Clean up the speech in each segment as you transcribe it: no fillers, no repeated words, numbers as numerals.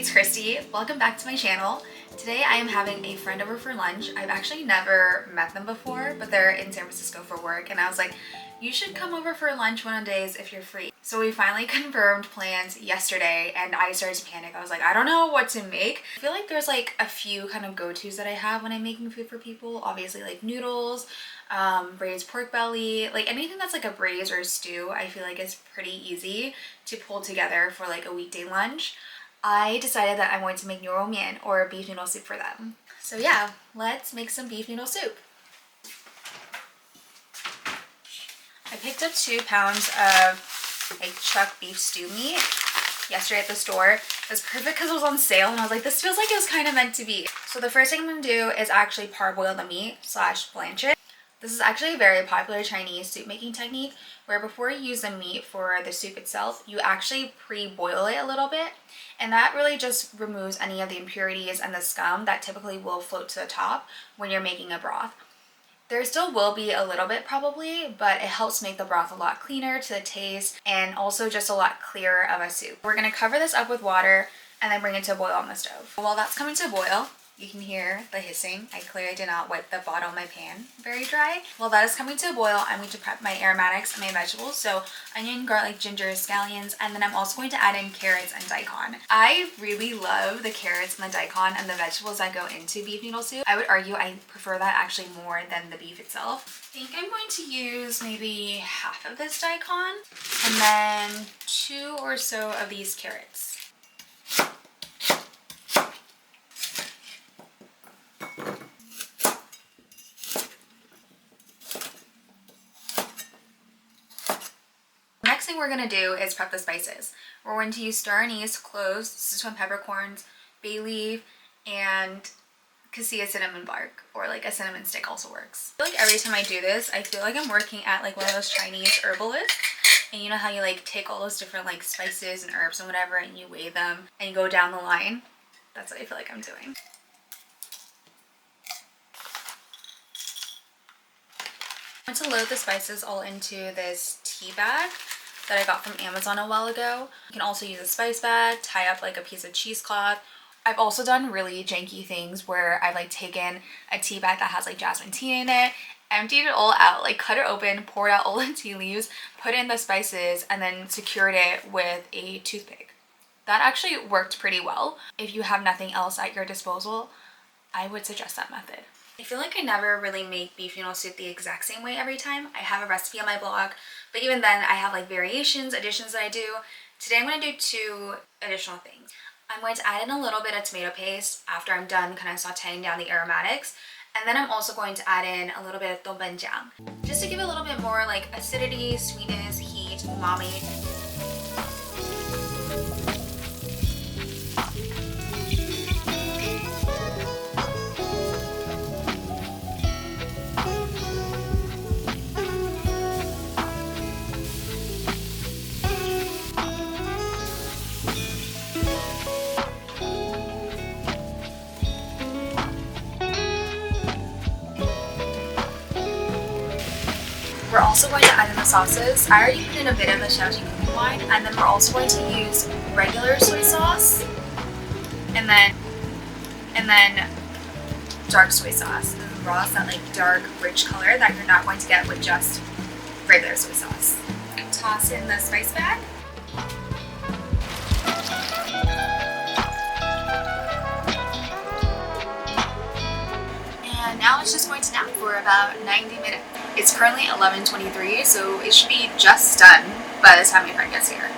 it's Christy. Welcome back to my channel. Today I am having a friend over for lunch. I've actually never met them before, but they're in San Francisco for work, and I was like, you should come over for lunch one of the days if you're free. So we finally confirmed plans yesterday, and I started to panic. I was like, I don't know what to make. I feel like there's like a few kind of go-tos that I have when I'm making food for people. Obviously like noodles, braised pork belly, like anything that's like a braise or a stew, I feel like is pretty easy to pull together for like a weekday lunch. I decided that I'm going to make noodle mian or beef noodle soup for them. So yeah, let's make some beef noodle soup. I picked up 2 pounds of like chuck beef stew meat yesterday at the store. It was perfect because it was on sale, and I was like, this feels like it was kind of meant to be. So the first thing I'm going to do is actually parboil the meat / blanch it. This is actually a very popular Chinese soup making technique where before you use the meat for the soup itself, you actually pre-boil it a little bit, and that really just removes any of the impurities and the scum that typically will float to the top when you're making a broth. There still will be a little bit probably, but it helps make the broth a lot cleaner to the taste and also just a lot clearer of a soup. We're going to cover this up with water and then bring it to a boil on the stove. While that's coming to a boil, you can hear the hissing. I clearly did not wipe the bottom of my pan very dry. While that is coming to a boil, I'm going to prep my aromatics and my vegetables. So onion, garlic, ginger, scallions, and then I'm also going to add in carrots and daikon. I really love the carrots and the daikon and the vegetables that go into beef noodle soup. I would argue I prefer that actually more than the beef itself. I think I'm going to use maybe half of this daikon and then 2 or so of these carrots. Next thing we're going to do is prep the spices. We're going to use star anise, cloves, Sichuan peppercorns, bay leaf, and cassia cinnamon bark, or like a cinnamon stick also works. I feel like every time I do this, I feel like I'm working at like one of those Chinese herbalists. And you know how you like take all those different like spices and herbs and whatever and you weigh them and you go down the line? That's what I feel like I'm doing. I'm going to load the spices all into this tea bag that I got from Amazon a while ago. You can also use a spice bag, tie up like a piece of cheesecloth. I've also done really janky things where I've like taken a tea bag that has like jasmine tea in it, emptied it all out, like cut it open, poured out all the tea leaves, put in the spices, and then secured it with a toothpick. That actually worked pretty well. If you have nothing else at your disposal, I would suggest that method. I feel like I never really make beef noodle soup the exact same way every time. I have a recipe on my blog, but even then I have like variations, additions that I do. Today I'm going to do 2 additional things. I'm going to add in a little bit of tomato paste after I'm done kind of sauteing down the aromatics. And then I'm also going to add in a little bit of doenjang, just to give it a little bit more like acidity, sweetness, heat, umami. We're also going to add in the sauces. I already put in a bit of the Shaoxing cooking wine, and then we're also going to use regular soy sauce, and then dark soy sauce. And raw is that like dark, rich color that you're not going to get with just regular soy sauce. Toss in the spice bag. And now it's just going to nap for about 90 minutes. It's currently 11:23, so it should be just done by the time my friend gets here.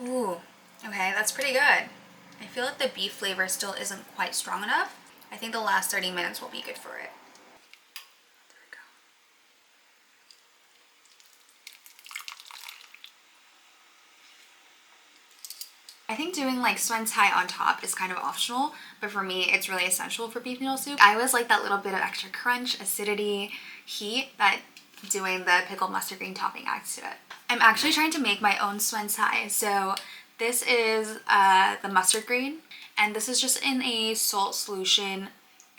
Ooh, okay, that's pretty good. I feel like the beef flavor still isn't quite strong enough. I think the last 30 minutes will be good for it. I think doing like suan cai on top is kind of optional, but for me it's really essential for beef noodle soup. I always like that little bit of extra crunch, acidity, heat that doing the pickled mustard green topping adds to it. I'm actually trying to make my own suan cai. So this is the mustard green, and this is just in a salt solution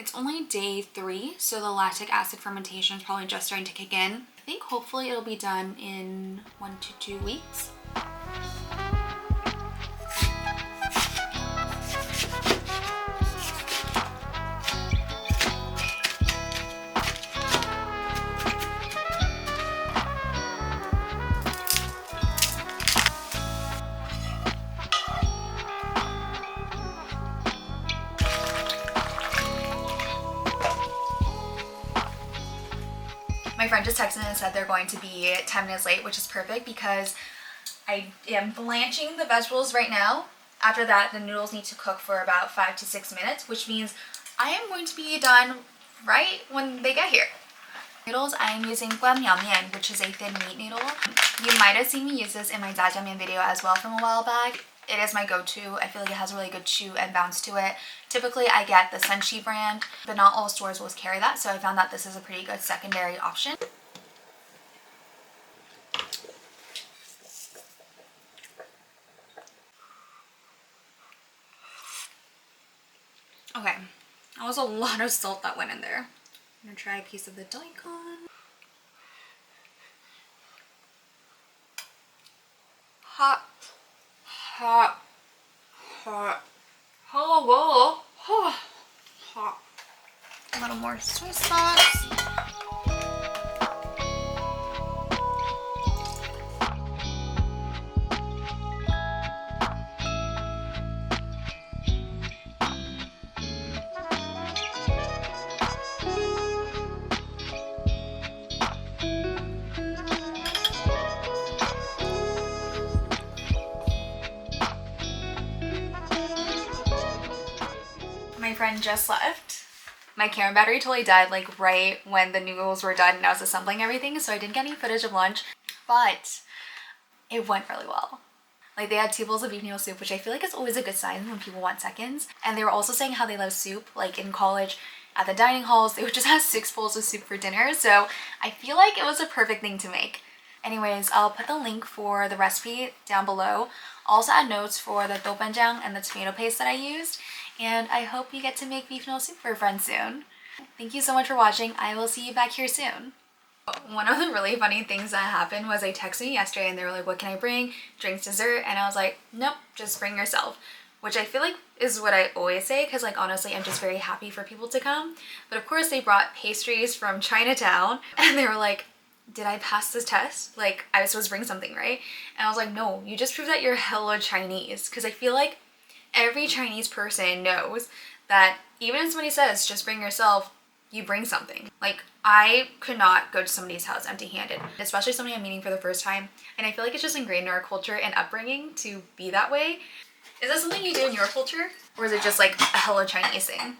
It's only day 3, so the lactic acid fermentation is probably just starting to kick in. I think hopefully it'll be done in 1 to 2 weeks. My friend just texted and said they're going to be 10 minutes late, which is perfect because I am blanching the vegetables right now. After that, the noodles need to cook for about 5 to 6 minutes, which means I am going to be done right when they get here. Noodles, I am using mian, which is a thin wheat noodle. You might have seen me use this in my jjajangmyeon video as well from a while back. It is my go-to. I feel like it has a really good chew and bounce to it. Typically, I get the Senshi brand, but not all stores will carry that, so I found that this is a pretty good secondary option. Okay, that was a lot of salt that went in there. I'm gonna try a piece of the daikon. Hot, hot, hot, hot, hot, hot. A little more soy sauce. My friend just left. My camera battery totally died like right when the noodles were done and I was assembling everything, so I didn't get any footage of lunch, but it went really well. Like they had 2 bowls of beef noodle soup, which I feel like is always a good sign when people want seconds. And they were also saying how they love soup. Like in college at the dining halls, they would just have 6 bowls of soup for dinner. So I feel like it was a perfect thing to make. Anyways, I'll put the link for the recipe down below. I'll also add notes for the doenjang and the tomato paste that I used. And I hope you get to make beef noodle soup for a friend soon. Thank you so much for watching. I will see you back here soon. One of the really funny things that happened was I texted me yesterday and they were like, what can I bring? Drinks, dessert? And I was like, nope, just bring yourself. Which I feel like is what I always say because like honestly I'm just very happy for people to come. But of course they brought pastries from Chinatown and they were like, did I pass this test? Like I was supposed to bring something, right? And I was like, no, you just proved that you're hella Chinese. Because I feel like every Chinese person knows that even if somebody says just bring yourself, you bring something. Like I could not go to somebody's house empty-handed, especially somebody I'm meeting for the first time. And I feel like it's just ingrained in our culture and upbringing to be that way. Is that something you do in your culture? Or is it just like a hella Chinese thing?